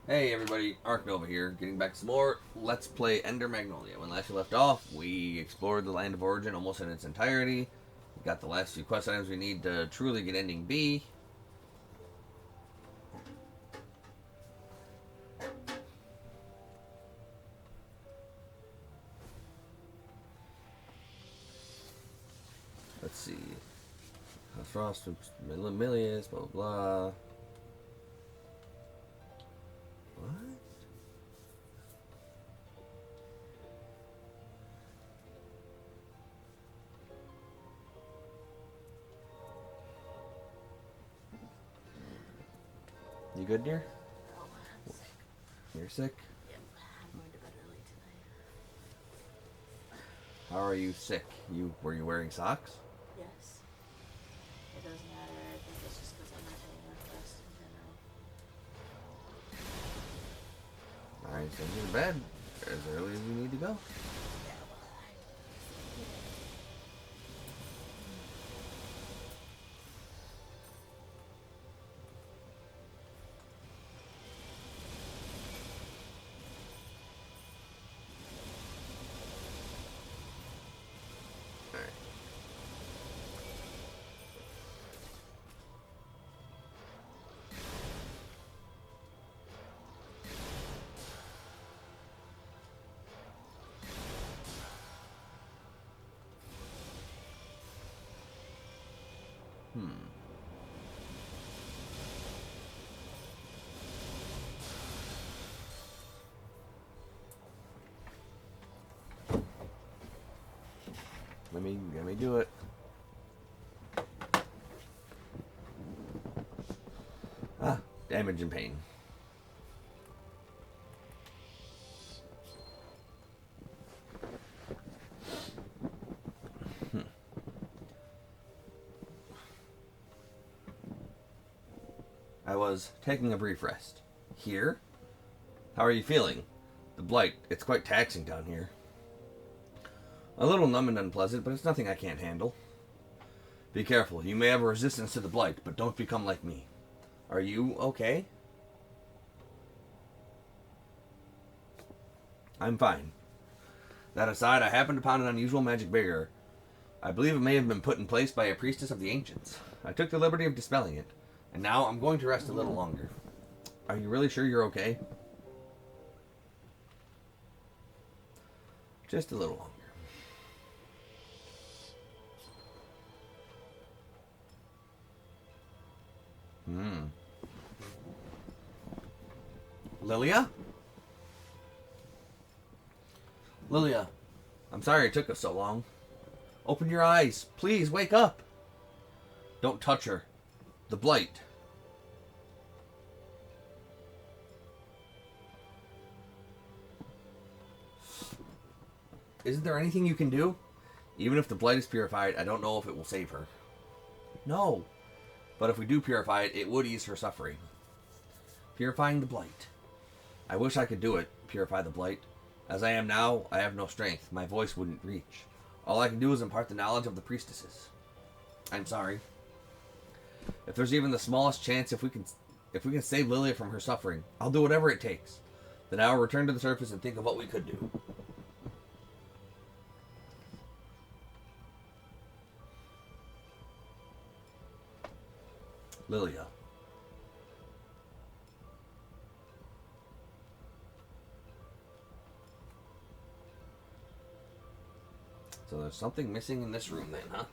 Hey everybody, Nova here, getting back some more Let's Play Ender Magnolia. When last we left off, we explored the Land of Origin almost in its entirety. We got the last few quest items we need to truly get Ending B. Let's see. Frost, Milius, blah blah blah. What? You good, dear? No, I'm sick. You're sick? Yep, I'm going to bed early tonight. How are you sick? Were you wearing socks? Yes. It doesn't matter. I think it's just because I'm not getting enough rest in general. Alright, send you to bed as early as you need to go. Yeah, well, Alright. Let me do it. Ah, damage and pain. I was taking a brief rest. Here? How are you feeling? The blight, it's quite taxing down here. A little numb and unpleasant, but it's nothing I can't handle. Be careful, you may have a resistance to the blight, but don't become like me. Are you okay? I'm fine. That aside, I happened upon an unusual magic barrier. I believe it may have been put in place by a priestess of the ancients. I took the liberty of dispelling it, and now I'm going to rest a little longer. Are you really sure you're okay? Just a little longer. Lilia? Lilia, I'm sorry it took us so long. Open your eyes. Please, wake up. Don't touch her. The blight. Isn't there anything you can do? Even if the blight is purified, I don't know if it will save her. No. But if we do purify it, it would ease her suffering. Purifying the blight. I wish I could do it, purify the blight. As I am now, I have no strength. My voice wouldn't reach. All I can do is impart the knowledge of the priestesses. I'm sorry. If there's even the smallest chance if we can save Lilia from her suffering, I'll do whatever it takes. Then I will return to the surface and think of what we could do. Lilia. So there's something missing in this room then, huh?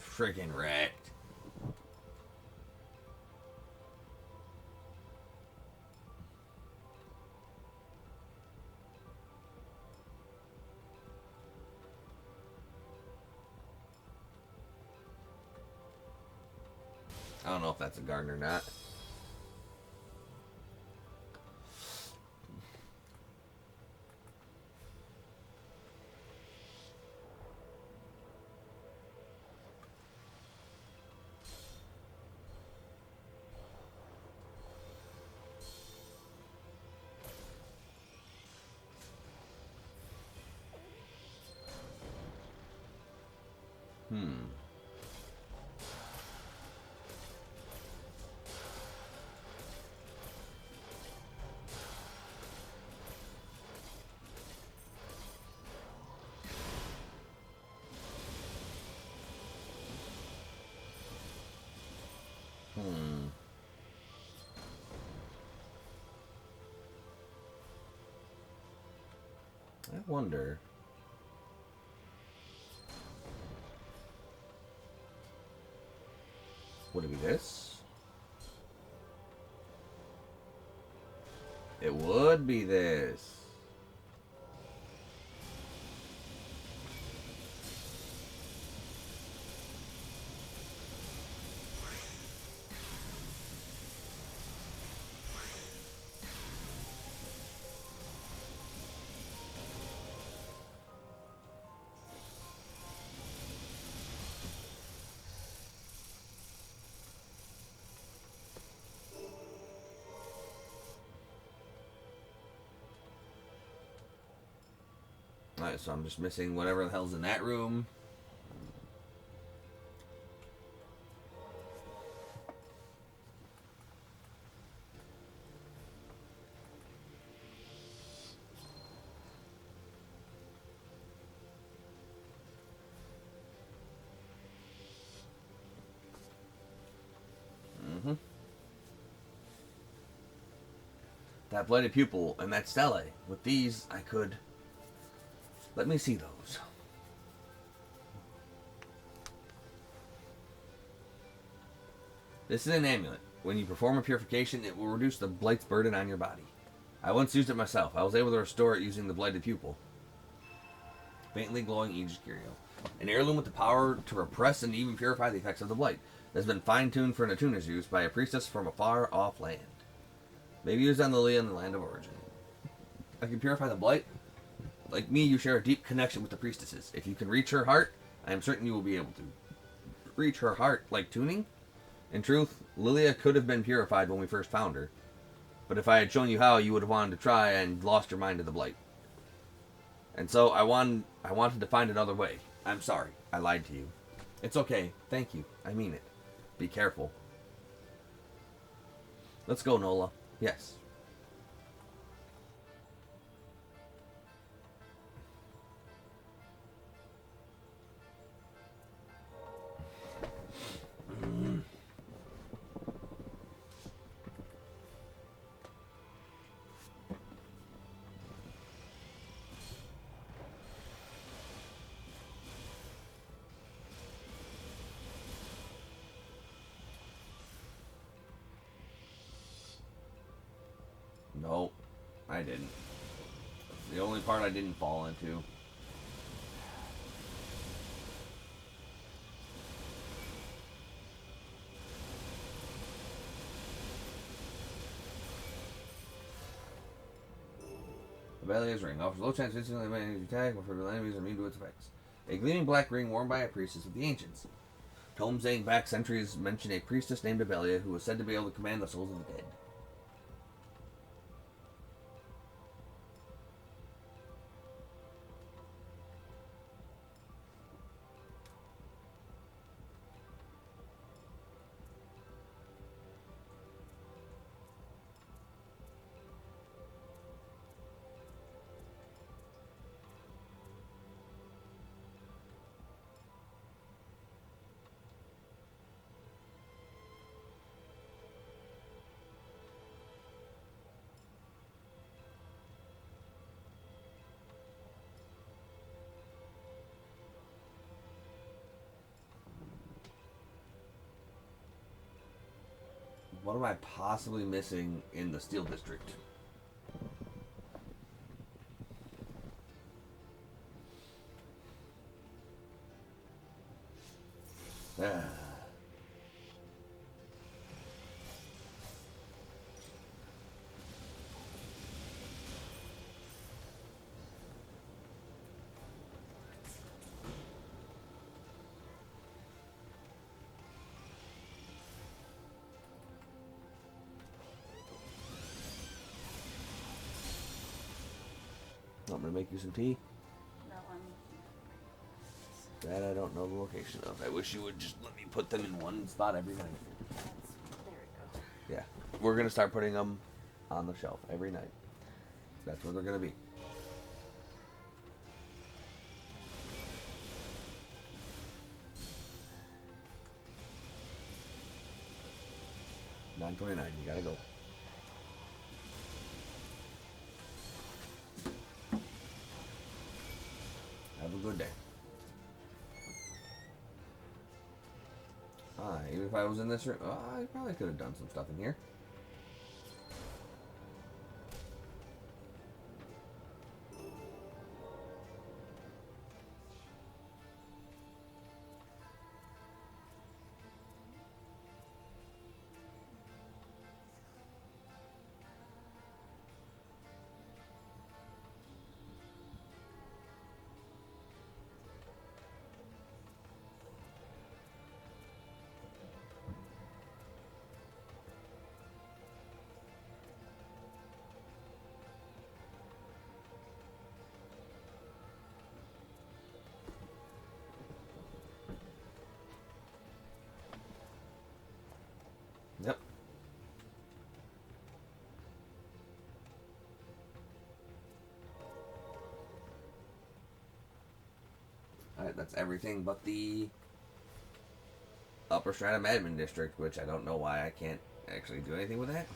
Freaking wrecked. I don't know if that's a garden or not. Hmm. Hmm. I wonder. Would it be this? It would be this. Alright, so I'm just missing whatever the hell's in that room. Mm-hmm. That blighted pupil and that stele. With these, I could... Let me see those. This is an amulet. When you perform a purification, it will reduce the blight's burden on your body. I once used it myself. I was able to restore it using the blighted pupil. Faintly glowing Aegis Curio. An heirloom with the power to repress and even purify the effects of the blight. It has been fine-tuned for Natuna's use by a priestess from a far-off land. Maybe used on Lilia in the land of origin. I can purify the blight. Like me, you share a deep connection with the priestesses. If you can reach her heart, I am certain you will be able to. Reach her heart, like tuning? In truth, Lilia could have been purified when we first found her. But if I had shown you how, you would have wanted to try and lost your mind to the blight. And so I wanted to find another way. I'm sorry. I lied to you. It's okay. Thank you. I mean it. Be careful. Let's go, Nola. Yes. Nope. I didn't. The only part I didn't fall into. Abelia's ring offers low chance instantly managed attack when further enemies are immune to its effects. A gleaming black ring worn by a priestess of the ancients. Tomes dating back centuries mention a priestess named Abelia who was said to be able to command the souls of the dead. What am I possibly missing in the Steel District? Ah. I'm gonna make you some tea. That one. That I don't know the location of. I wish you would just let me put them in one spot every night. There we go. Yeah. We're going to start putting them on the shelf every night. That's where they're going to be. $9.29. You gotta go. Have a good day. Even if I was in this room, I probably could have done some stuff in here. Yep. Alright, that's everything but the Upper Stratum Admin District, which I don't know why I can't actually do anything with that.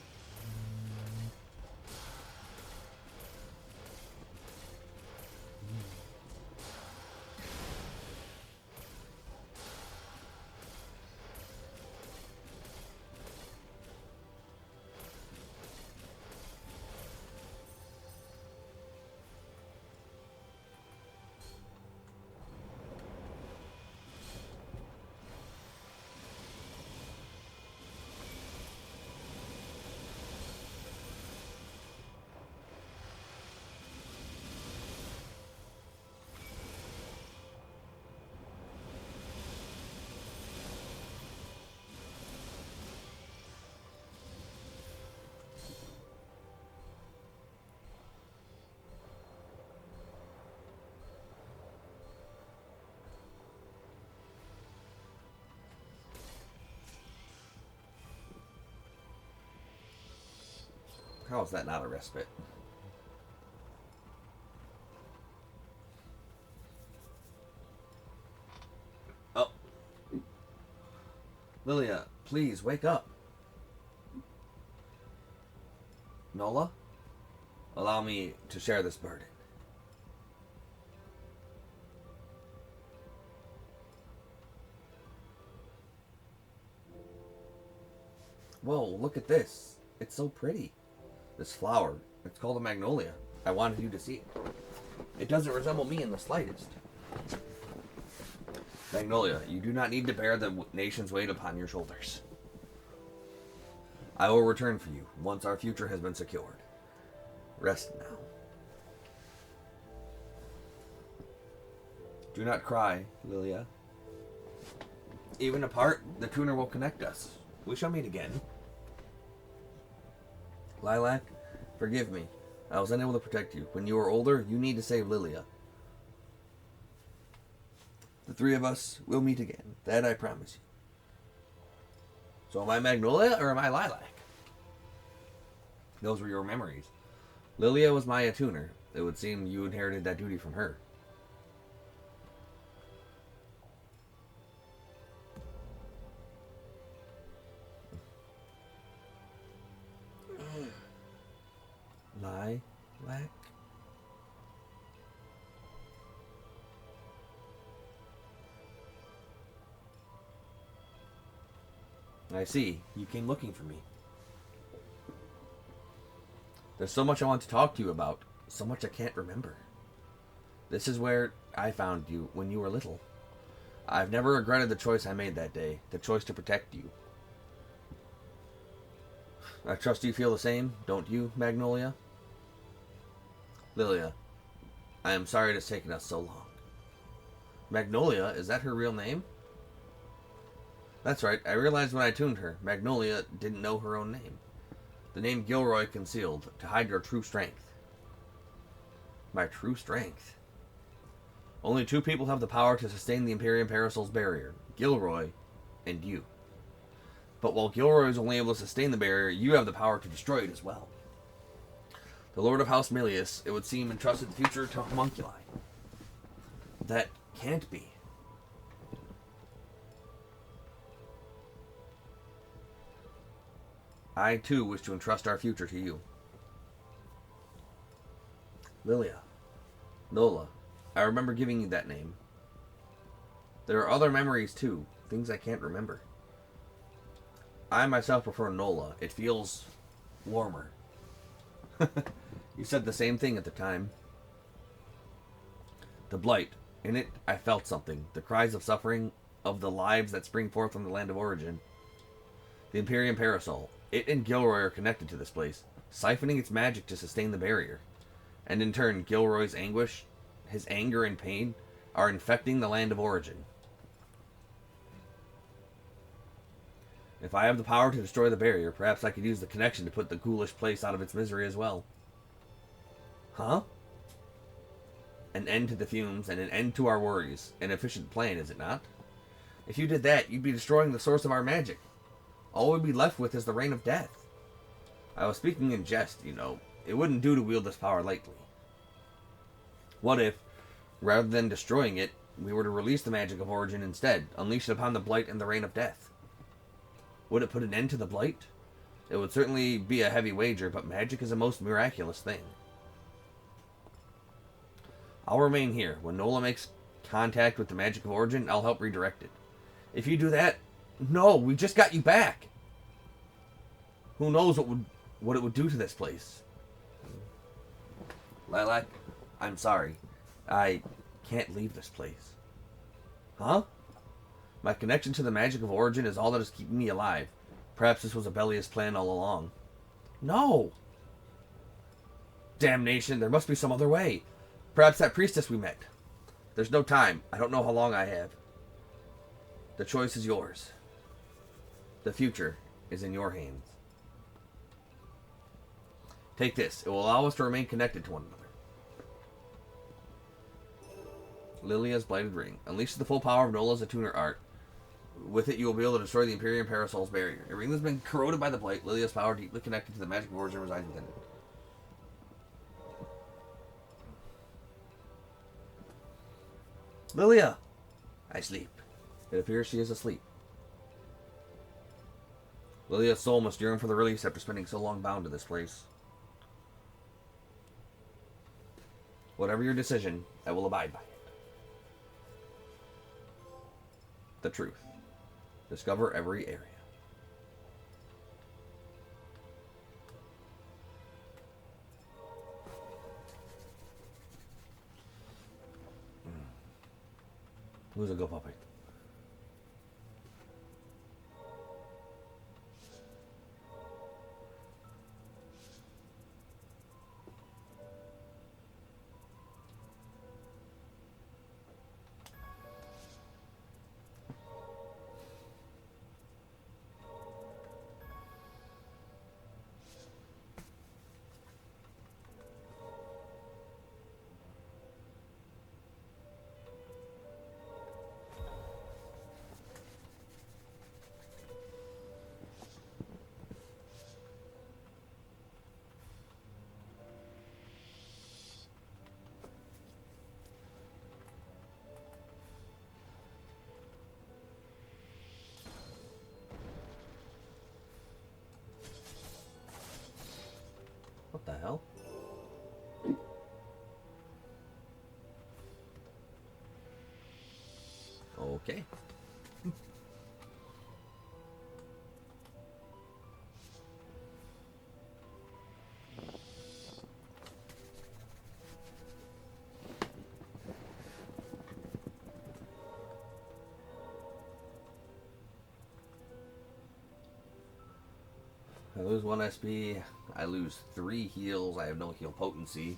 How is that not a respite? Oh. Lilia, please wake up. Nola, allow me to share this burden. Whoa, look at this. It's so pretty. This flower. It's called a magnolia. I wanted you to see it. It doesn't resemble me in the slightest. Magnolia, you do not need to bear the nation's weight upon your shoulders. I will return for you once our future has been secured. Rest now. Do not cry, Lilia. Even apart, the tuner will connect us. We shall meet again. Lilac, forgive me. I was unable to protect you. When you are older, you need to save Lilia. The three of us will meet again. That I promise you. So am I Magnolia or am I Lilac? Those were your memories. Lilia was my attuner. It would seem you inherited that duty from her. Lilac? I see. You came looking for me. There's so much I want to talk to you about. So much I can't remember. This is where I found you when you were little. I've never regretted the choice I made that day. The choice to protect you. I trust you feel the same, don't you, Magnolia? Lilia, I am sorry it has taken us so long. Magnolia, is that her real name? That's right, I realized when I tuned her, Magnolia didn't know her own name. The name Gilroy concealed, to hide your true strength. My true strength? Only two people have the power to sustain the Imperium Parasol's barrier, Gilroy and you. But while Gilroy is only able to sustain the barrier, you have the power to destroy it as well. The Lord of House Milius, it would seem, entrusted the future to homunculi. That can't be. I, too, wish to entrust our future to you. Lilia. Nola. I remember giving you that name. There are other memories, too. Things I can't remember. I myself prefer Nola. It feels warmer. You said the same thing at the time. The Blight. In it, I felt something. The cries of suffering, of the lives that spring forth from the land of origin. The Imperium Parasol. It and Gilroy are connected to this place, siphoning its magic to sustain the barrier. And in turn, Gilroy's anguish, his anger and pain, are infecting the land of origin. If I have the power to destroy the barrier, perhaps I could use the connection to put the ghoulish place out of its misery as well. Huh? An end to the fumes and an end to our worries. An efficient plan, is it not? If you did that, you'd be destroying the source of our magic. All we'd be left with is the reign of death. I was speaking in jest, you know. It wouldn't do to wield this power lightly. What if, rather than destroying it, we were to release the magic of origin instead, unleash it upon the Blight and the reign of death? Would it put an end to the Blight? It would certainly be a heavy wager, but magic is a most miraculous thing. I'll remain here. When Nola makes contact with the magic of origin, I'll help redirect it. If you do that, no, we just got you back. Who knows what it would do to this place? Lilac, I'm sorry. I can't leave this place. Huh? My connection to the magic of origin is all that is keeping me alive. Perhaps this was Abelia's plan all along. No! Damnation, there must be some other way. Perhaps that priestess we met. There's no time. I don't know how long I have. The choice is yours. The future is in your hands. Take this. It will allow us to remain connected to one another. Lilia's Blighted Ring. Unleashes the full power of Nola's attuner art. With it, you will be able to destroy the Imperium Parasol's barrier. A ring that's been corroded by the Blight, Lilia's power deeply connected to the magic of origin resides within it. Lilia! I sleep. It appears she is asleep. Lilia's soul must yearn for the release after spending so long bound to this place. Whatever your decision, I will abide by it. The truth. Discover every area. Who's a go puppy? What the hell? Okay. I lose 1 SP. I lose 3 heals. I have no heal potency.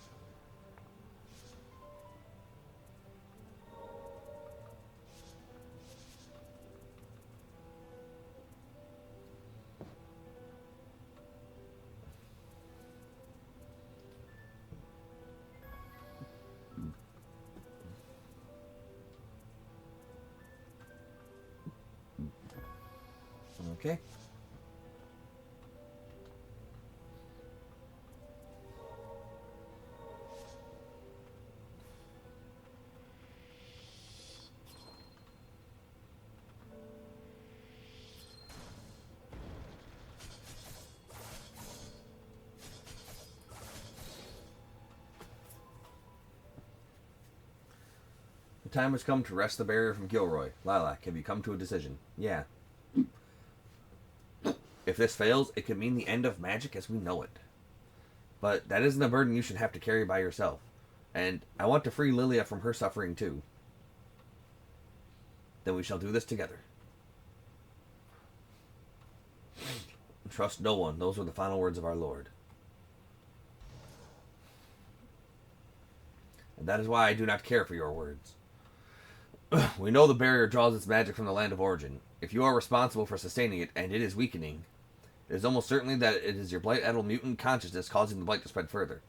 Okay. The time has come to wrest the barrier from Gilroy. Lilac, have you come to a decision? Yeah. If this fails, it could mean the end of magic as we know it. But that isn't a burden you should have to carry by yourself. And I want to free Lilia from her suffering too. Then we shall do this together. Trust no one. Those were the final words of our Lord. And that is why I do not care for your words. We know the barrier draws its magic from the land of origin. If you are responsible for sustaining it, and it is weakening, it is almost certainly that it is your blight-addled mutant consciousness causing the blight to spread further.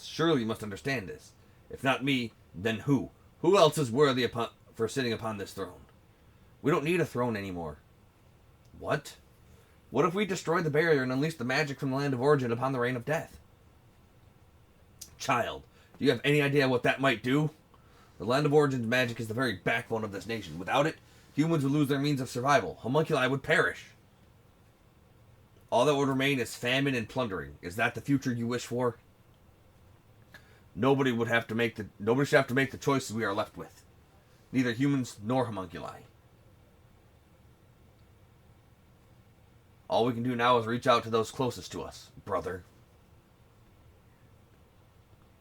Surely you must understand this. If not me, then who? Who else is worthy for sitting upon this throne? We don't need a throne anymore. What? What if we destroy the barrier and unleash the magic from the land of origin upon the reign of death? Child, do you have any idea what that might do? The land of origin's magic is the very backbone of this nation. Without it, humans would lose their means of survival. Homunculi would perish. All that would remain is famine and plundering. Is that the future you wish for? Nobody should have to make the choices we are left with. Neither humans nor homunculi. All we can do now is reach out to those closest to us, brother.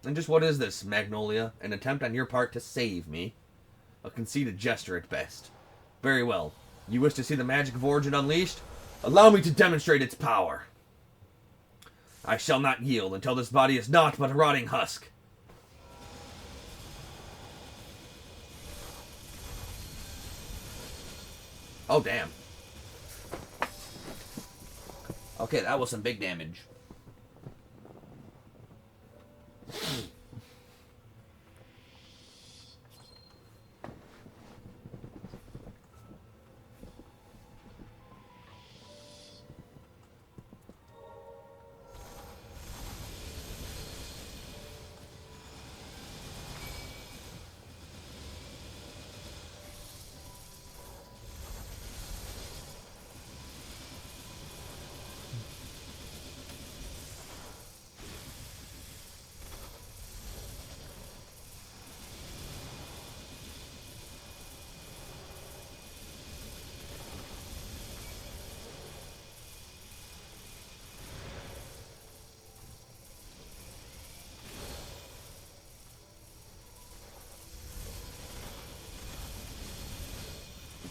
And just what is this, Magnolia? An attempt on your part to save me? A conceited gesture at best. Very well. You wish to see the magic of origin unleashed? Allow me to demonstrate its power. I shall not yield until this body is naught but a rotting husk. Oh, damn. Okay, that was some big damage.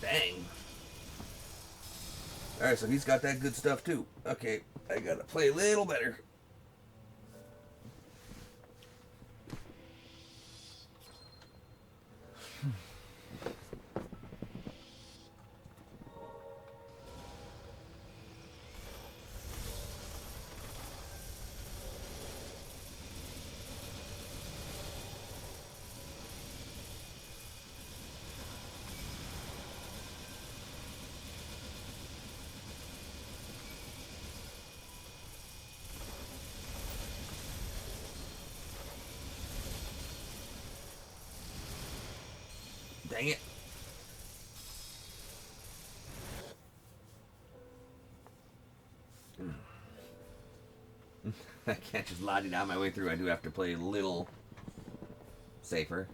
Dang. Alright, so he's got that good stuff too. Okay, I gotta play a little better. Dang it. I can't just lottie down my way through. I do have to play a little safer.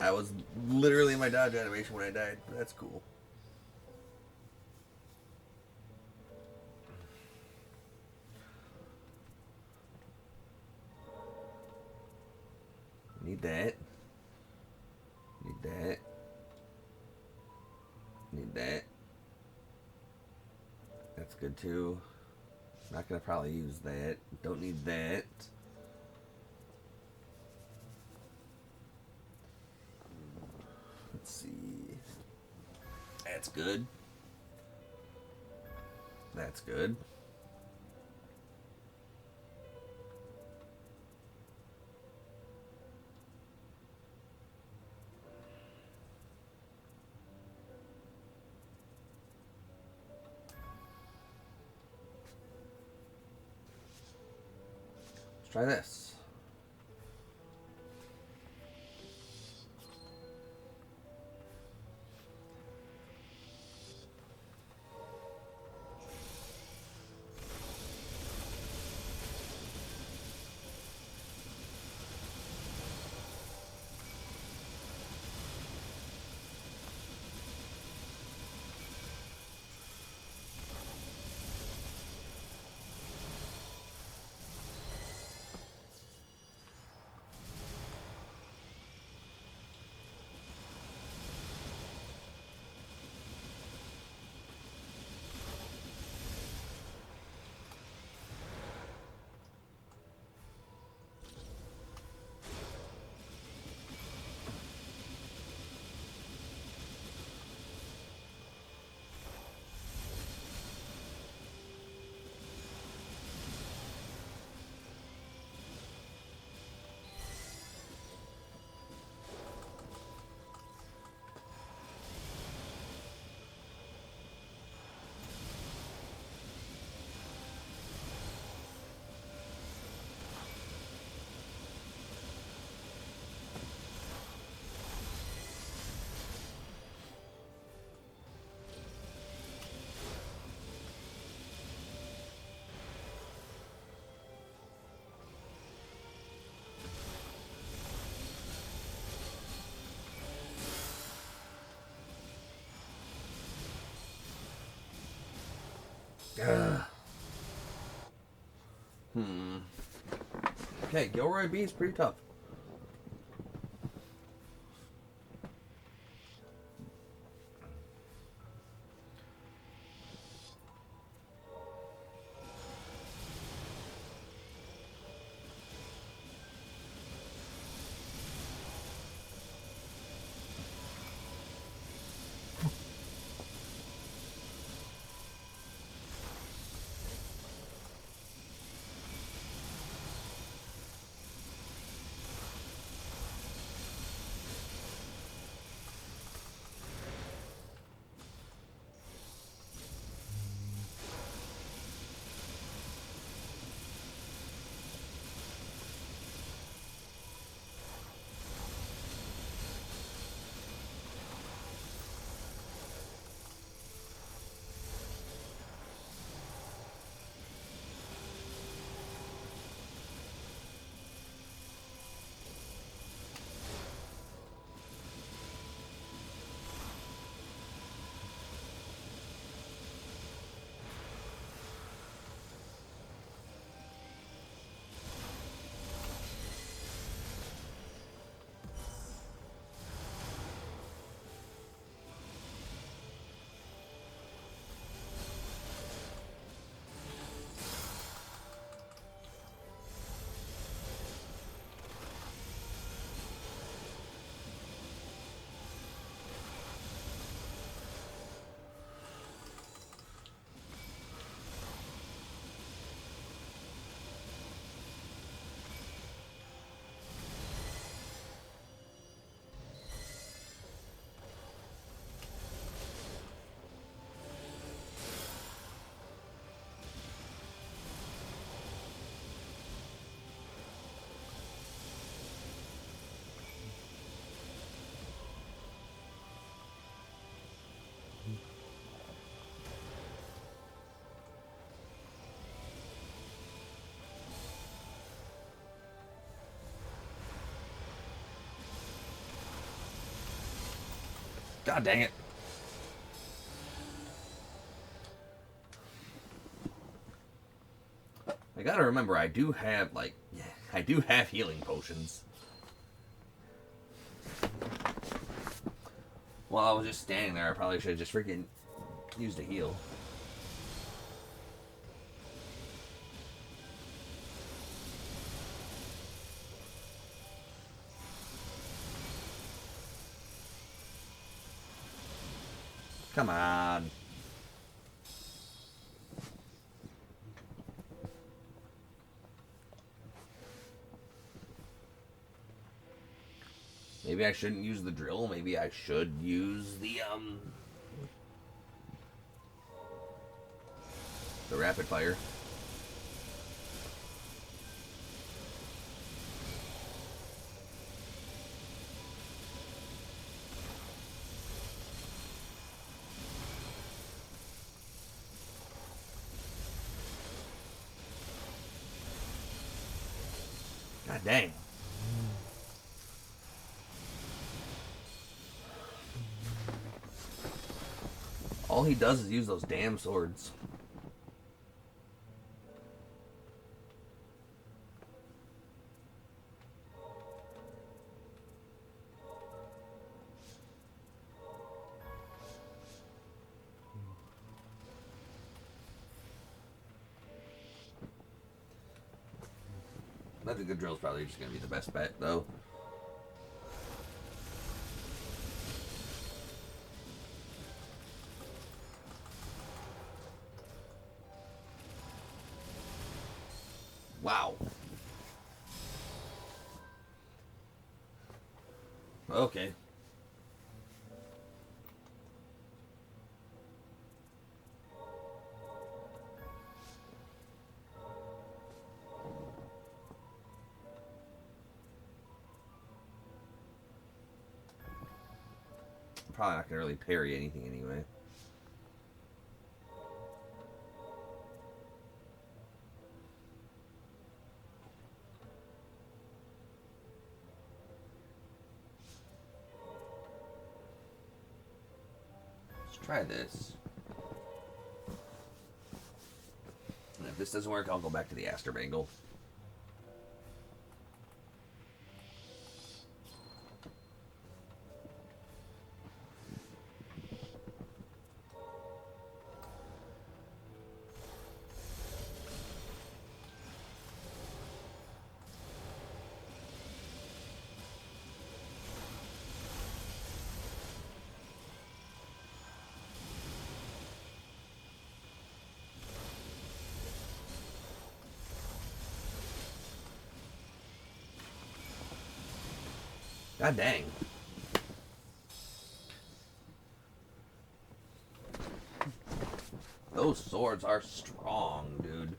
I was literally in my dodge animation when I died. But that's cool. Need that. Need that. Need that. That's good too. Not gonna probably use that. Don't need that. Let's see. That's good. That's good. Let's try this. Ugh. Okay, Gilroy B is pretty tough. God dang it. I gotta remember, I do have healing potions. While I was just standing there, I probably should have just freaking used a heal. Come on. Maybe I shouldn't use the drill. Maybe I should use the rapid fire. God dang. All he does is use those damn swords. I think the drill's probably just going to be the best bet, though. Wow. Okay. Probably not going to really parry anything anyway. Let's try this. And if this doesn't work, I'll go back to the Aster Bangle. God dang. Those swords are strong, dude.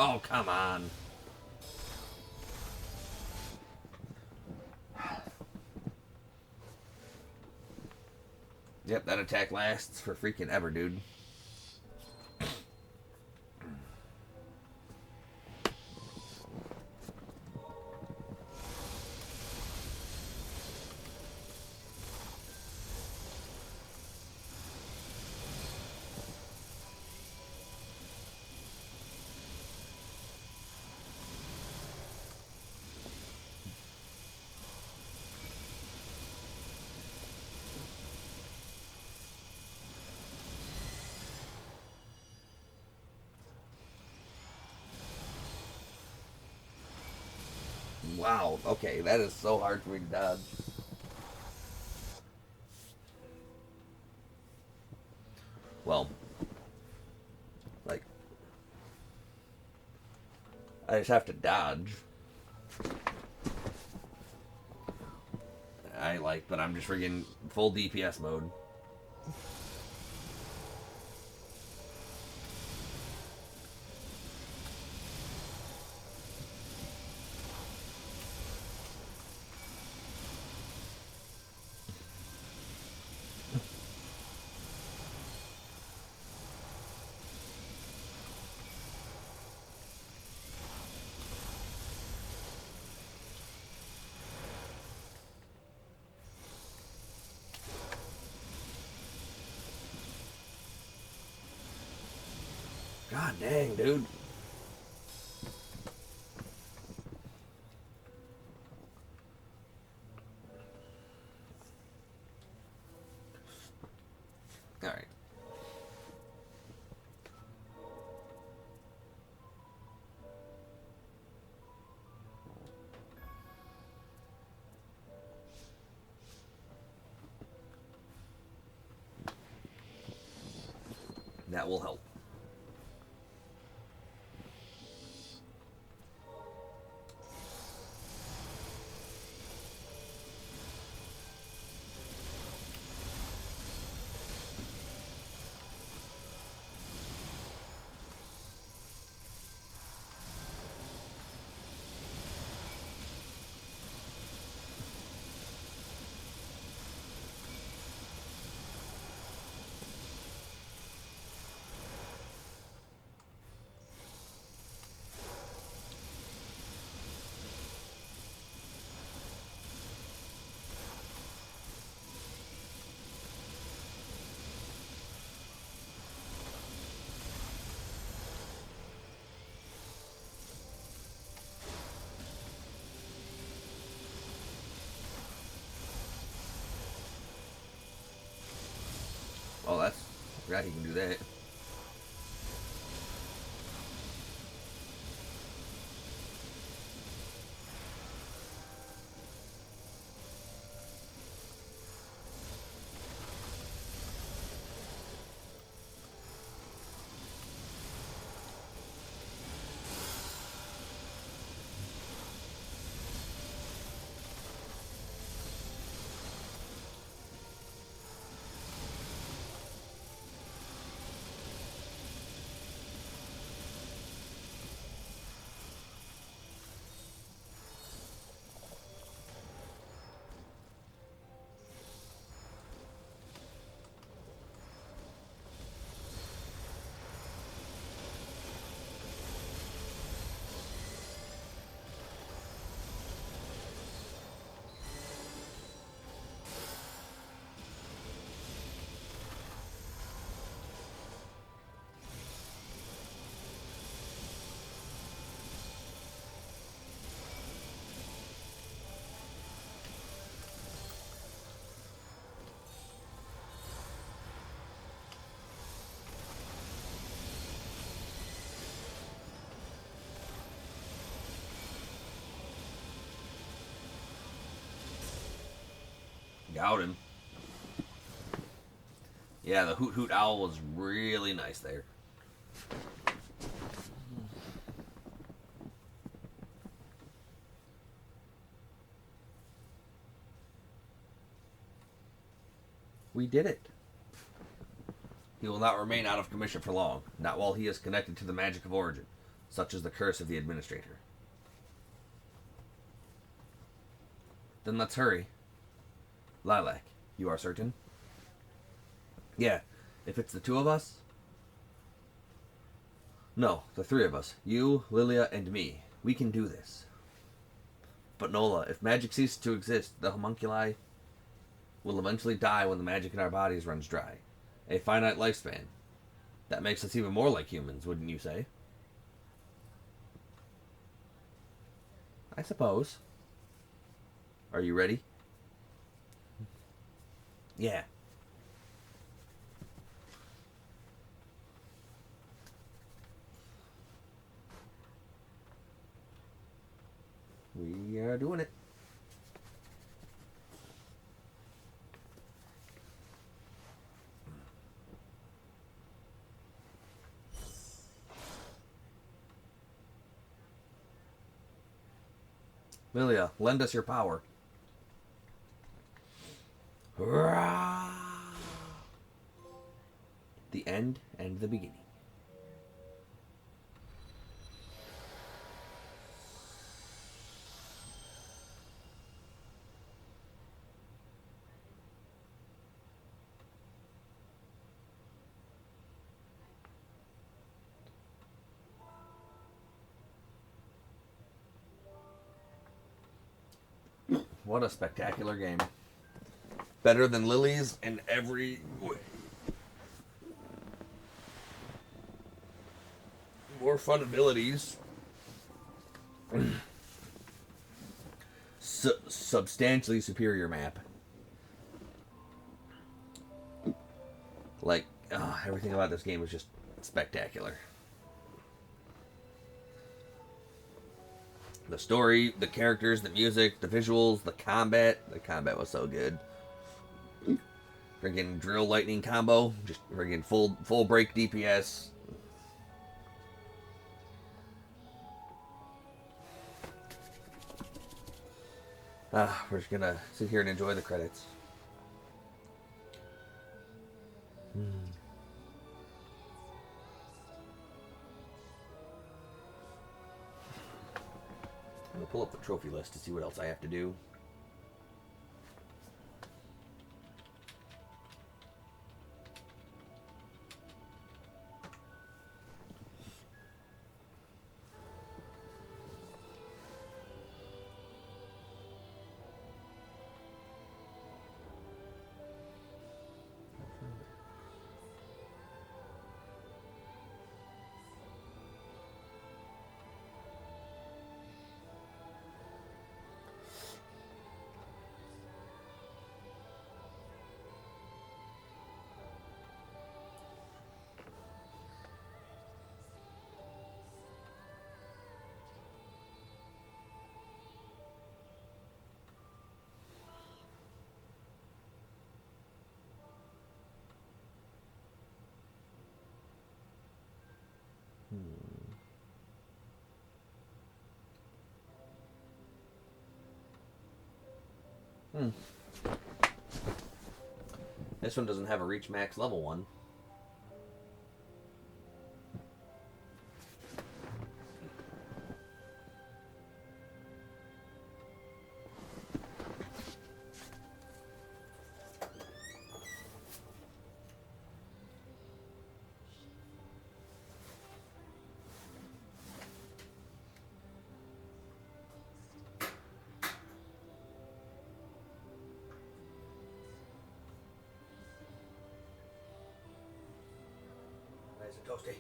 Oh, come on. Yep, that attack lasts for freaking ever, dude. Wow, okay, that is so hard for me to dodge. Well, like, I just have to dodge. But I'm just friggin' full DPS mode. God dang, dude. Alright. That will help. Oh, that's... I forgot he can do that. Got him. Yeah, the Hoot Hoot Owl was really nice there. We did it. He will not remain out of commission for long, not while he is connected to the magic of origin. such as the curse of the administrator. Then let's hurry. Lilac, you are certain? Yeah, if it's the two of us. No, the three of us. You, Lilia, and me. We can do this. But Nola, if magic ceases to exist, the homunculi will eventually die when the magic in our bodies runs dry. A finite lifespan. That makes us even more like humans, wouldn't you say? I suppose. Are you ready? Yeah. We are doing it. Lilia, lend us your power. The end and the beginning. What a spectacular game. Better than Lily's in every way. More fun abilities. Substantially superior map. Like, everything about this game is just spectacular. The story, the characters, the music, the visuals, the combat. The combat was so good. Friggin' drill lightning combo. Just friggin' full break DPS. We're just gonna sit here and enjoy the credits. I'm gonna pull up the trophy list to see what else I have to do. This one doesn't have a reach max level one. Nice and toasty.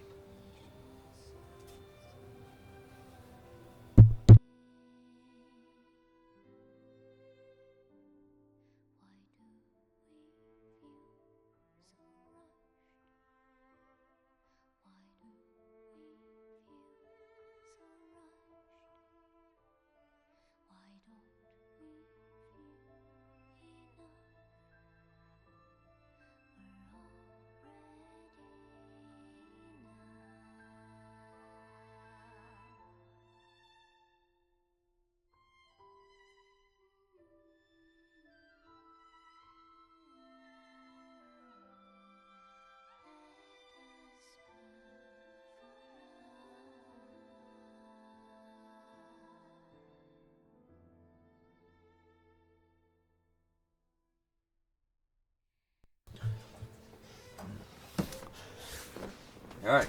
Alright.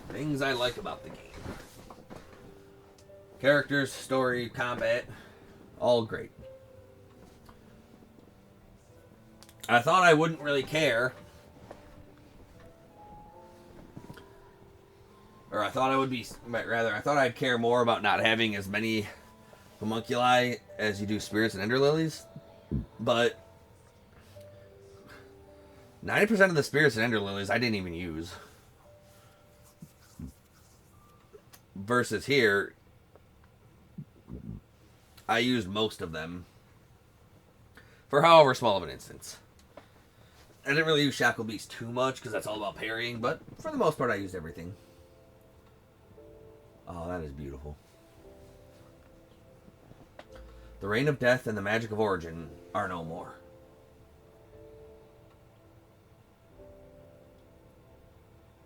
Things I like about the game. Characters, story, combat, all great. I thought I wouldn't really care. Or I thought I would be, rather, I thought I'd care more about not having as many homunculi as you do spirits and ender lilies. But 90% of the spirits and ender lilies I didn't even use. Versus here, I used most of them. For however small of an instance. I didn't really use Shackle Beast too much because that's all about parrying, but for the most part I used everything. Oh, that is beautiful. The Reign of Death and the Magic of Origin are no more.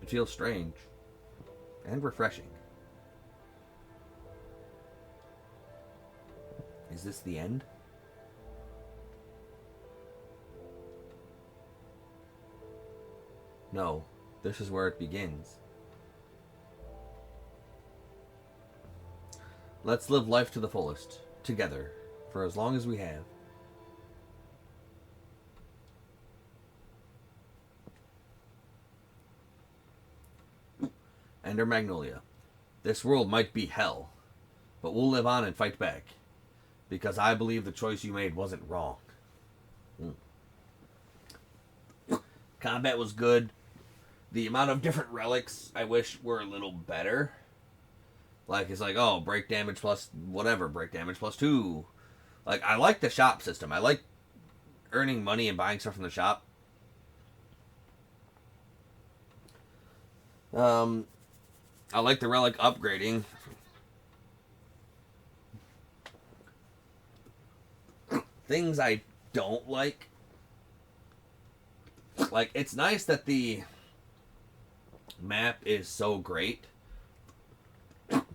It feels strange and refreshing. Is this the end? No, this is where it begins. Let's live life to the fullest, together, for as long as we have. Ender Magnolia. This world might be hell, but we'll live on and fight back, because I believe the choice you made wasn't wrong. Combat was good. The amount of different relics I wish were a little better. Like, it's like, oh, break damage plus whatever, break damage plus 2. Like, I like the shop system. I like earning money and buying stuff from the shop. I like the relic upgrading. Things I don't like. Like, it's nice that the map is so great.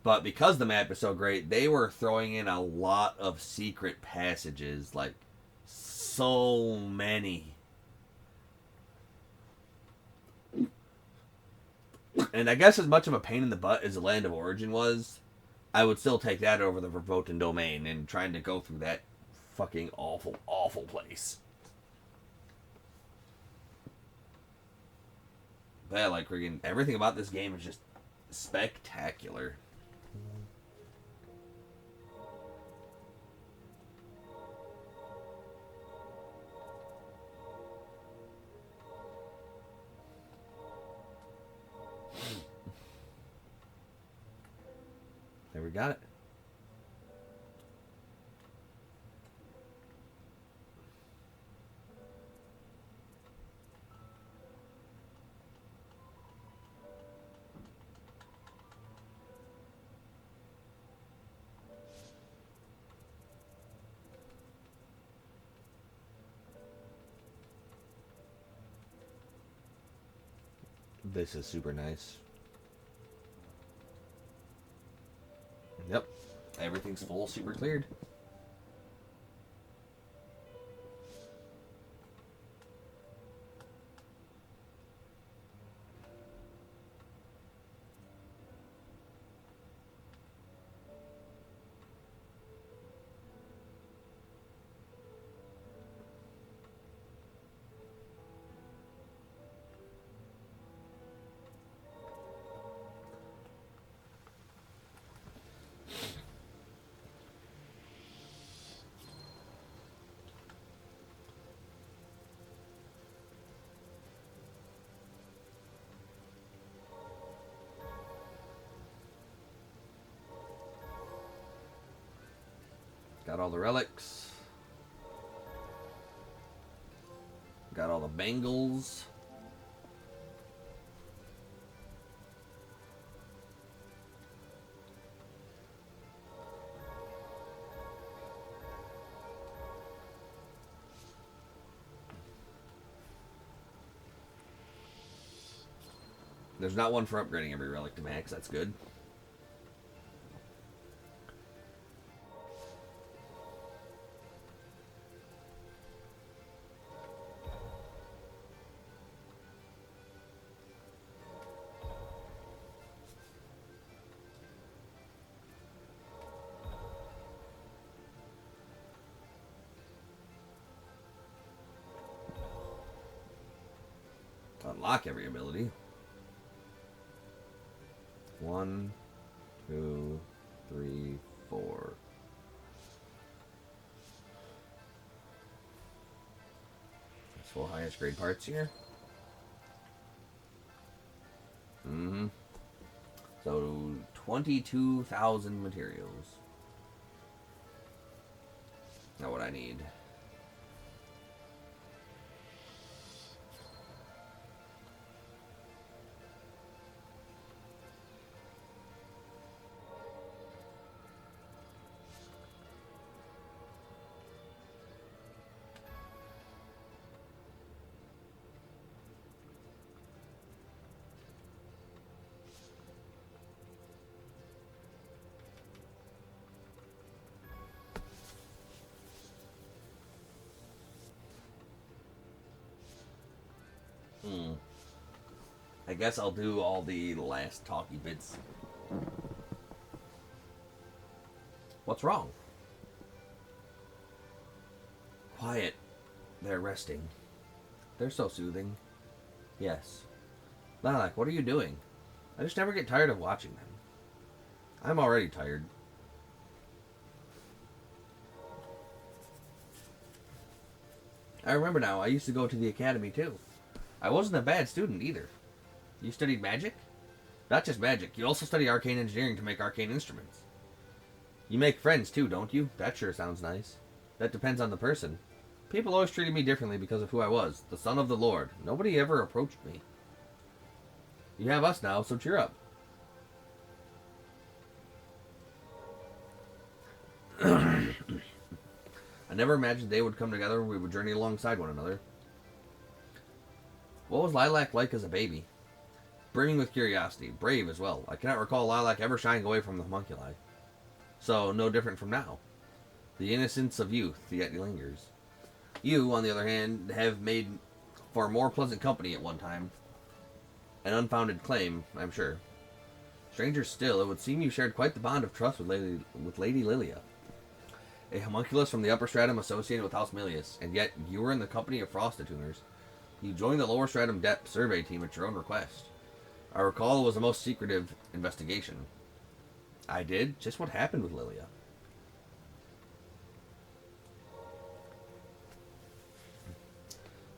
But because the map is so great, they were throwing in a lot of secret passages. Like, so many. And I guess as much of a pain in the butt as the Land of Origin was, I would still take that over the Verboten Domain and trying to go through that fucking awful, awful place. But yeah, like, friggin' everything about this game is just spectacular. There, we got it. This is super nice. Yep. Everything's full, super cleared. Got all the relics. Got all the bangles. There's not one for upgrading every relic to max. That's good. unlock every ability. 1, 2, 3, 4. Let's full highest grade parts here. So 22,000 materials. Not what I need. I guess I'll do all the last talky bits. What's wrong? Quiet. They're resting. They're so soothing. Yes. Lilac, what are you doing? I just never get tired of watching them. I'm already tired. I remember now, I used to go to the academy too. I wasn't a bad student either. You studied magic? Not just magic, you also study arcane engineering to make arcane instruments. You make friends too, don't you? That sure sounds nice. That depends on the person. People always treated me differently because of who I was, the son of the Lord. Nobody ever approached me. You have us now, so cheer up. I never imagined they would come together and we would journey alongside one another. What was Lilac like as a baby? Brimming with curiosity, brave as well. I cannot recall Lilac ever shying away from the homunculi. So, no different from now. The innocence of youth yet lingers. You, on the other hand, have made for more pleasant company at one time. An unfounded claim, I'm sure. Stranger still, it would seem you shared quite the bond of trust with Lady Lilia. A homunculus from the upper stratum associated with House Milius, and yet you were in the company of Frost-attuners. You joined the lower stratum depth survey team at your own request. I recall it was a most secretive investigation. I did? Just what happened with Lilia?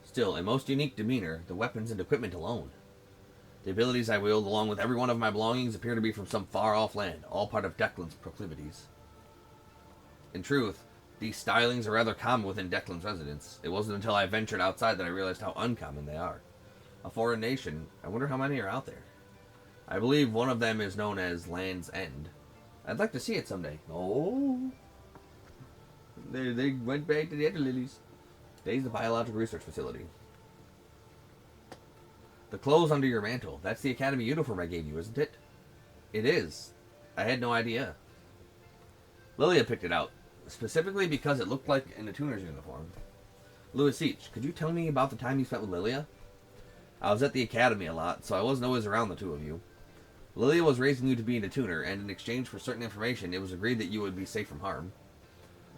Still, a most unique demeanor, the weapons and equipment alone. The abilities I wield, along with every one of my belongings, appear to be from some far-off land, all part of Declan's proclivities. In truth, these stylings are rather common within Declan's residence. It wasn't until I ventured outside that I realized how uncommon they are. A foreign nation, I wonder how many are out there. I believe one of them is known as Land's End. I'd like to see it someday. Oh, they went back to the other lilies. Today's the biological research facility. The clothes under your mantle. That's the academy uniform I gave you, isn't it? It is. I had no idea. Lilia picked it out, specifically because it looked like an attuner's uniform. Louis Seach, could you tell me about the time you spent with Lilia? I was at the academy a lot, so I wasn't always around the two of you. Lilia was raising you to be an attuner, and in exchange for certain information, it was agreed that you would be safe from harm.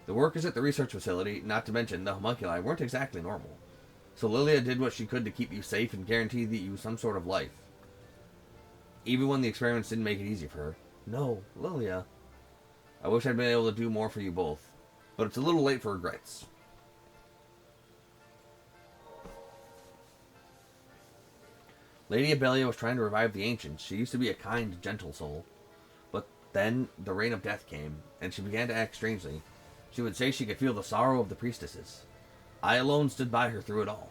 The workers at the research facility, not to mention the homunculi, weren't exactly normal. So Lilia did what she could to keep you safe and guarantee that you some sort of life. Even when the experiments didn't make it easy for her. No, Lilia. I wish I'd been able to do more for you both. But it's a little late for regrets. Lady Abelia was trying to revive the ancients. She used to be a kind, gentle soul. But then the reign of death came, and she began to act strangely. She would say she could feel the sorrow of the priestesses. I alone stood by her through it all.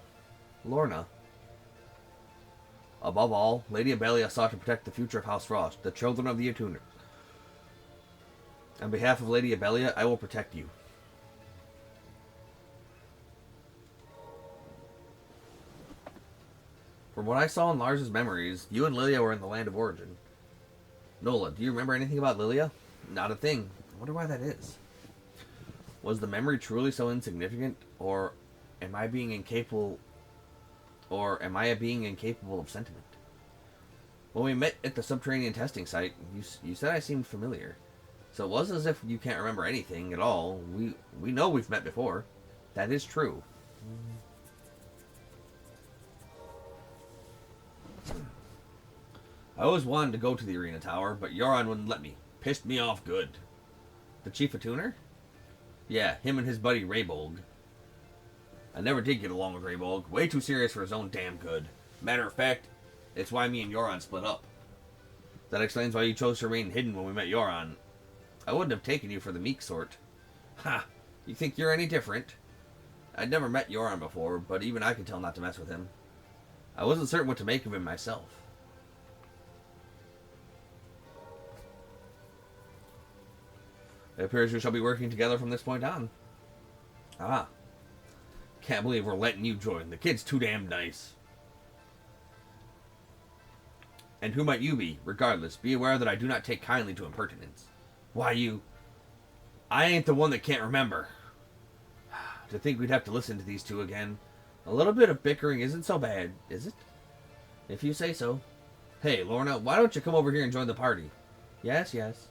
Lorna. Above all, Lady Abelia sought to protect the future of House Frost, the children of the attuners. On behalf of Lady Abelia, I will protect you. From what I saw in Lars's memories, you and Lilia were in the land of origin. Nola, do you remember anything about Lilia? Not a thing. I wonder why that is. Was the memory truly so insignificant, or am I being incapable of sentiment? When we met at the subterranean testing site, you said I seemed familiar. So it wasn't as if you can't remember anything at all. We know we've met before. That is true. I always wanted to go to the arena tower, but Yoron wouldn't let me. Pissed me off good. The chief of tuner? Yeah, him and his buddy Raybolg. I never did get along with Raybolg. Way too serious for his own damn good. Matter of fact, it's why me and Yoron split up. That explains why you chose to remain hidden when we met Yoron. I wouldn't have taken you for the meek sort. Ha! You think you're any different? I'd never met Yoron before, but even I could tell not to mess with him. I wasn't certain what to make of him myself. It appears we shall be working together from this point on. Ah. Can't believe we're letting you join. The kid's too damn nice. And who might you be? Regardless, be aware that I do not take kindly to impertinence. Why, you... I ain't the one that can't remember. To think we'd have to listen to these two again. A little bit of bickering isn't so bad, is it? If you say so. Hey, Lorna, why don't you come over here and join the party? Yes, yes.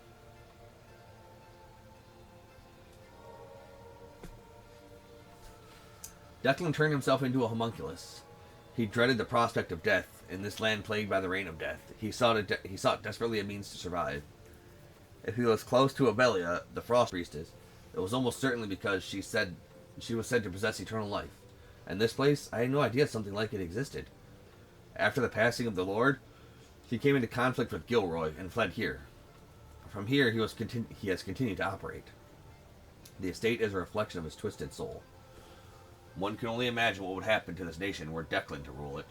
Declan turned himself into a homunculus. He dreaded the prospect of death, in this land plagued by the reign of death. He sought desperately a means to survive. If he was close to Avelia, the Frost Priestess, it was almost certainly because she was said to possess eternal life. And this place, I had no idea something like it existed. After the passing of the Lord, he came into conflict with Gilroy and fled here. From here, he has continued to operate. The estate is a reflection of his twisted soul. One can only imagine what would happen to this nation were Declan to rule it.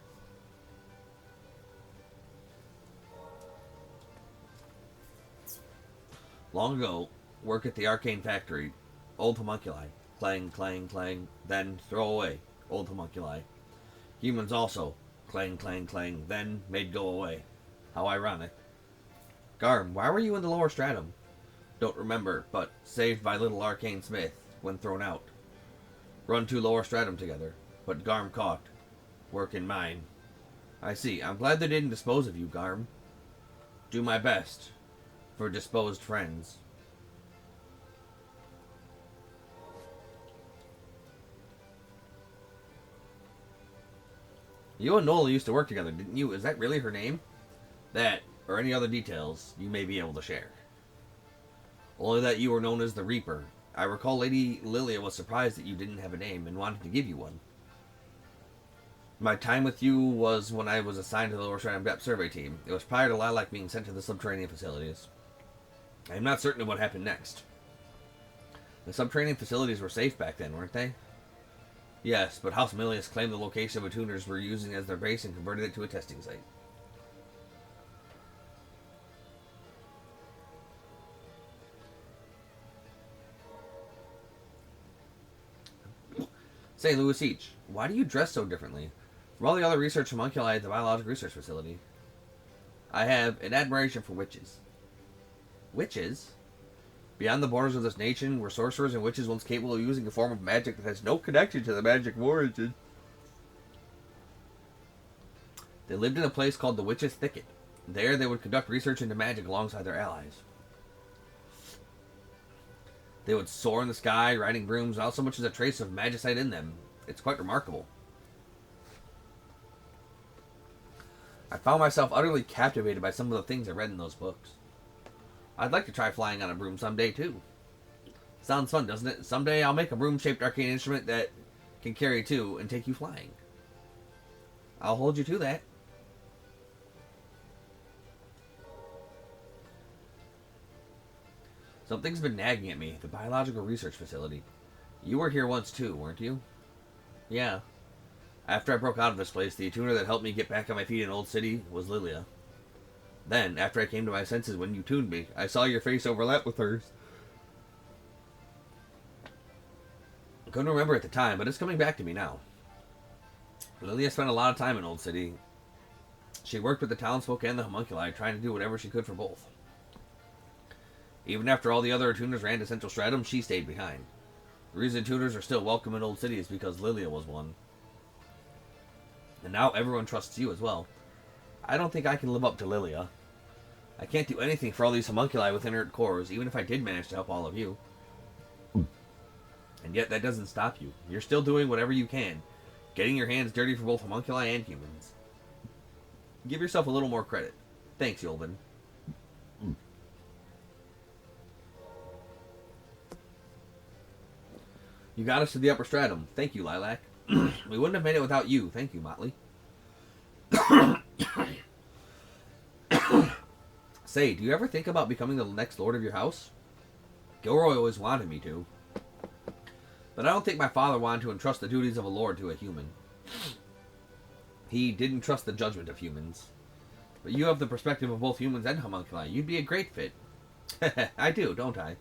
Long ago, work at the arcane factory, old homunculi, clang, clang, clang, then throw away, old homunculi. Humans also, clang, clang, clang, then made go away. How ironic. Garm, why were you in the lower stratum? Don't remember, but saved by little arcane smith when thrown out. Run to lower stratum together, but Garm caught. Work in mine. I see. I'm glad they didn't dispose of you, Garm. Do my best for disposed friends. You and Nola used to work together, didn't you? Is that really her name? That, or any other details, you may be able to share. Only that you were known as the Reaper. I recall Lady Lilia was surprised that you didn't have a name and wanted to give you one. My time with you was when I was assigned to the Lower Stratum Depth Survey Team. It was prior to Lilac being sent to the subterranean facilities. I am not certain of what happened next. The subterranean facilities were safe back then, weren't they? Yes, but House Milius claimed the location of attuners were using as their base and converted it to a testing site. Say, Louis Each, why do you dress so differently from all the other research homunculi at the Biological Research Facility? I have an admiration for witches. Witches? Beyond the borders of this nation were sorcerers and witches once capable of using a form of magic that has no connection to the magic of origin. They lived in a place called the Witch's Thicket. There they would conduct research into magic alongside their allies. They would soar in the sky, riding brooms, without so much as a trace of magicite in them. It's quite remarkable. I found myself utterly captivated by some of the things I read in those books. I'd like to try flying on a broom someday, too. Sounds fun, doesn't it? Someday I'll make a broom-shaped arcane instrument that can carry two and take you flying. I'll hold you to that. Something's been nagging at me. The Biological Research Facility. You were here once, too, weren't you? Yeah. After I broke out of this place, the attuner that helped me get back on my feet in Old City was Lilia. Then, after I came to my senses when you tuned me, I saw your face overlap with hers. I couldn't remember at the time, but it's coming back to me now. Lilia spent a lot of time in Old City. She worked with the townsfolk and the homunculi, trying to do whatever she could for both. Even after all the other attuners ran to Central Stratum, she stayed behind. The reason attuners are still welcome in Old City is because Lilia was one. And now everyone trusts you as well. I don't think I can live up to Lilia. I can't do anything for all these homunculi with inert cores, even if I did manage to help all of you. And yet that doesn't stop you. You're still doing whatever you can, getting your hands dirty for both homunculi and humans. Give yourself a little more credit. Thanks, Yolvin. You got us to the upper stratum. Thank you, Lilac. We wouldn't have made it without you. Thank you, Motley. Say, do you ever think about becoming the next lord of your house? Gilroy always wanted me to. But I don't think my father wanted to entrust the duties of a lord to a human. He didn't trust the judgment of humans. But you have the perspective of both humans and homunculi. You'd be a great fit. I do, don't I?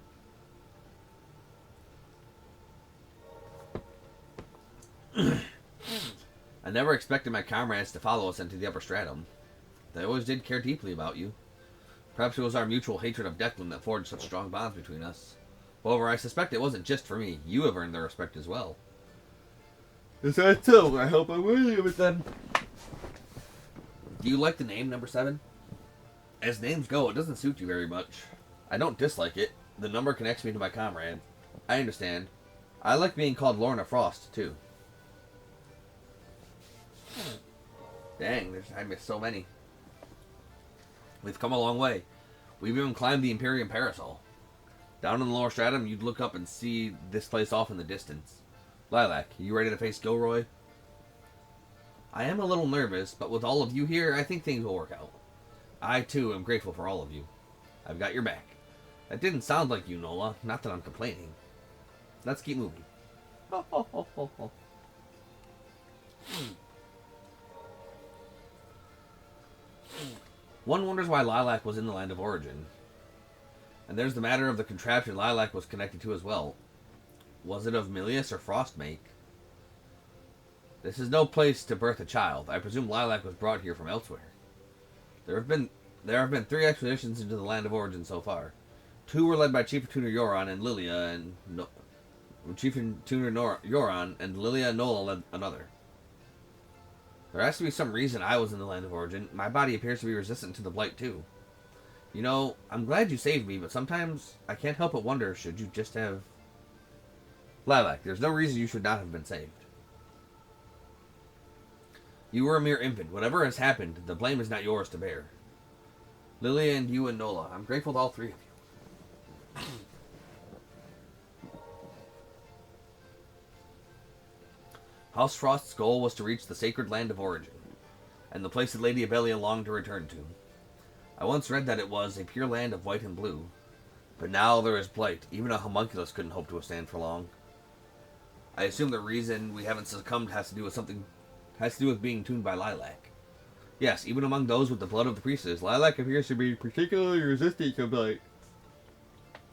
I never expected my comrades to follow us into the upper stratum. They always did care deeply about you. Perhaps it was our mutual hatred of Declan that forged such strong bonds between us. However, I suspect it wasn't just for me. You have earned their respect as well. Is that so? I hope I'm worthy of it then. Do you like the name number 7? As names go, it doesn't suit you very much. I don't dislike it. The number connects me to my comrade. I understand. I like being called Lorna Frost, too. Dang, I missed so many. We've come a long way. We've even climbed the Imperium Parasol. Down in the lower stratum, you'd look up and see this place off in the distance. Lilac, you ready to face Gilroy? I am a little nervous, but with all of you here, I think things will work out. I, too, am grateful for all of you. I've got your back. That didn't sound like you, Nola. Not that I'm complaining. Let's keep moving. One wonders why Lilac was in the Land of Origin. And there's the matter of the contraption Lilac was connected to as well. Was it of Milius or Frostmake? This is no place to birth a child. I presume Lilac was brought here from elsewhere. There have been 3 expeditions into the Land of Origin so far. 2 were led by Chief Tuner Yoron and Lilia, and Chief Tuner Yoron and Lilia Nola led another. There has to be some reason I was in the Land of Origin. My body appears to be resistant to the blight too. You know, I'm glad you saved me, but sometimes I can't help but wonder, should you just have... Lilac, there's no reason you should not have been saved. You were a mere infant. Whatever has happened, the blame is not yours to bear. Lilia and you and Nola, I'm grateful to all 3 of you. House Frost's goal was to reach the sacred Land of Origin, and the place that Lady Abelia longed to return to. I once read that it was a pure land of white and blue, but now there is blight. Even a homunculus couldn't hope to withstand for long. I assume the reason we haven't succumbed has to do with being tuned by Lilac. Yes, even among those with the blood of the priestess, Lilac appears to be particularly resistant to blight.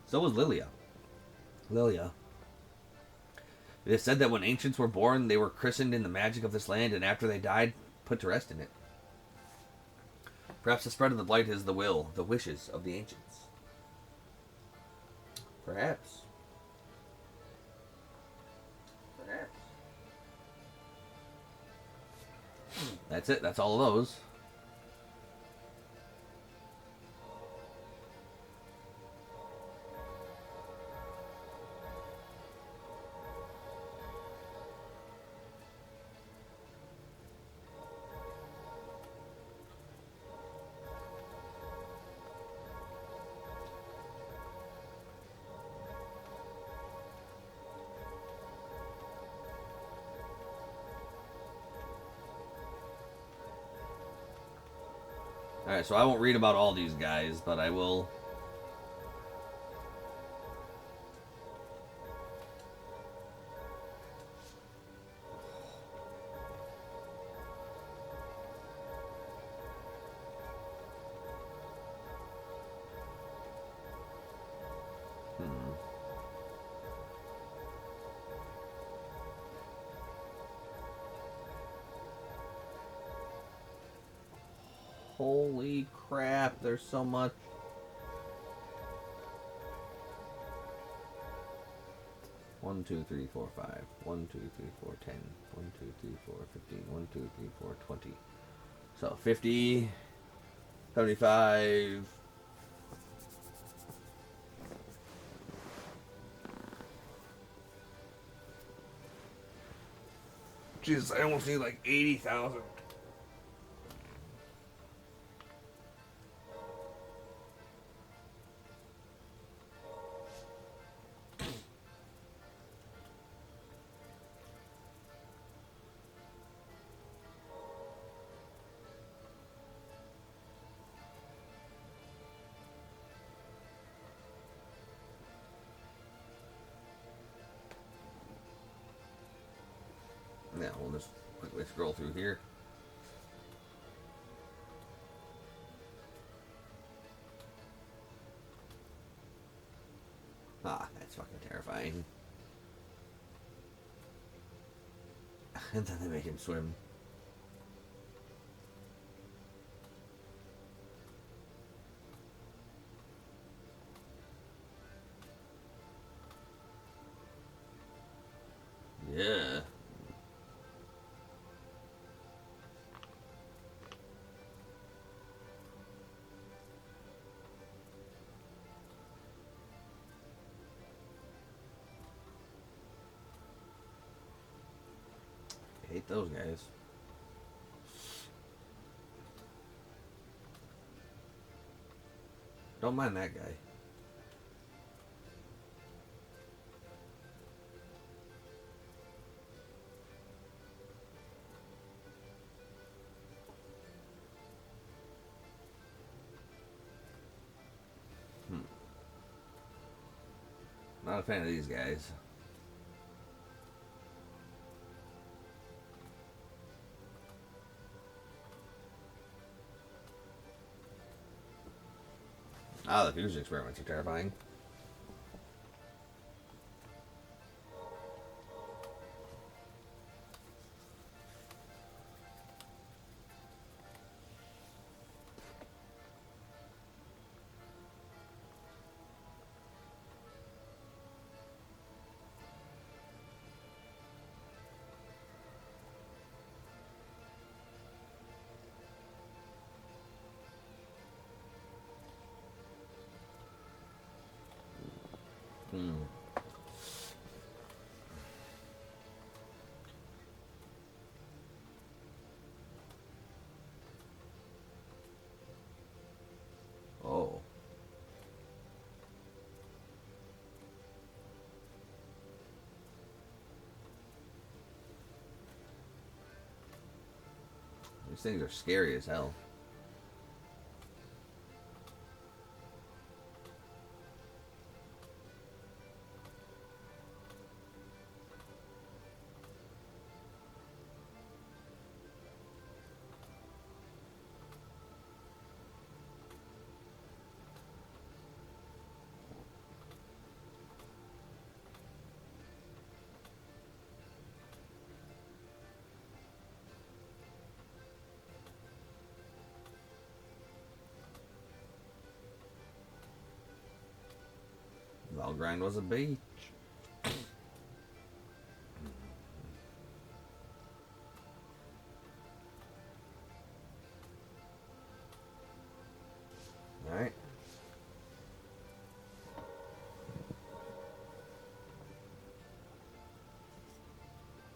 So was Lilia. It is said that when ancients were born, they were christened in the magic of this land, and after they died, put to rest in it. Perhaps the spread of the blight is the wishes of the ancients. Perhaps. That's it. That's all of those. Alright, so I won't read about all these guys, but I will... Holy crap, there's so much. One, 2, 3, 4, 5. 1, 2, 3, 4, 10. 1, 2, 3, 4, 15. 1, 2, 3, 4, 20. So 50, 75. Jesus, I almost need like 80,000. we'll just quickly scroll through here. Ah, that's fucking terrifying. And then they make him swim. Yeah. I hate those guys. Don't mind that guy. Not a fan of these guys. Ah, the fusion experiments are terrifying. Hmm. Oh. These things are scary as hell. Valgrind was a bait.